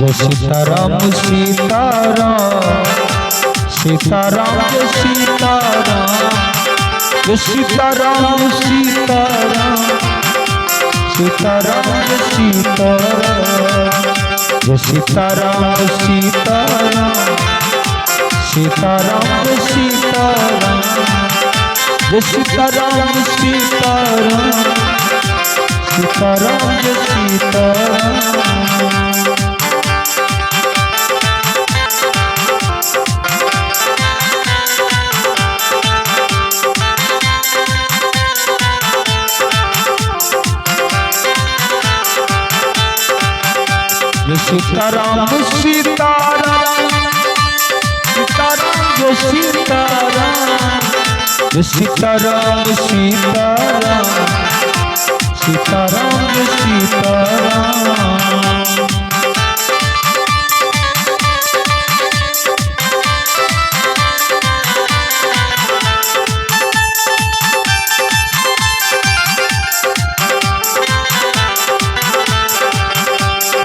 Sitaram Sitaram Sitaram Jai Sitaram Jai Sitaram Sitaram Sitaram Jai Sitaram Jai Sitaram Sitaram Sitaram Jai Sitaram Jai Sitaram Sitaram Sitaram Jai Sitaram. Sitaram Sitaram Sitaram Jai Sitaram Jai Sitaram Sitaram Sitaram Jai Sitaram.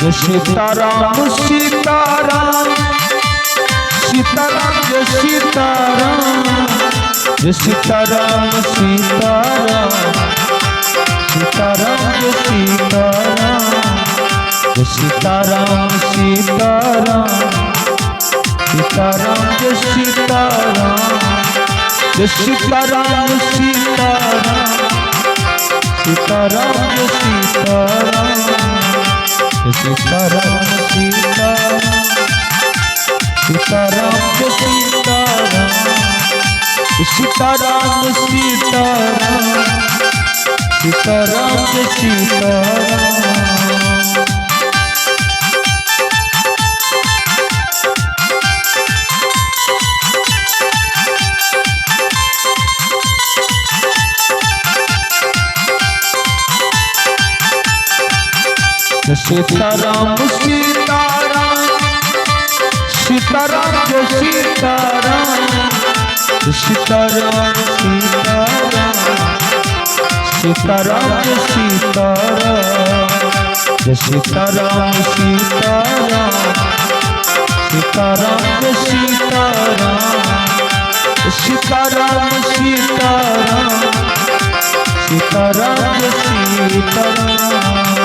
Jai Sitaram Sitaram Sitaram Jai Sitaram Jai Sitaram Sitaram Sitaram Jai Sitaram Jai Sitaram Sitaram Sitaram Jai Sitaram Jai Sitaram Sitaram Sitaram Jai Sitaram Sitaram Sitaram Sitaram Jai Sitaram Sitaram Sitaram Sitaram Jai Sitaram. Sitaram Sitaram Sitaram Jai Sitaram Sitaram Sitaram Sitaram Jai Sitaram Jai Sitaram Sitaram Sitaram Jai Sitaram Sitaram Sitaram Sitaram Jai Sitaram.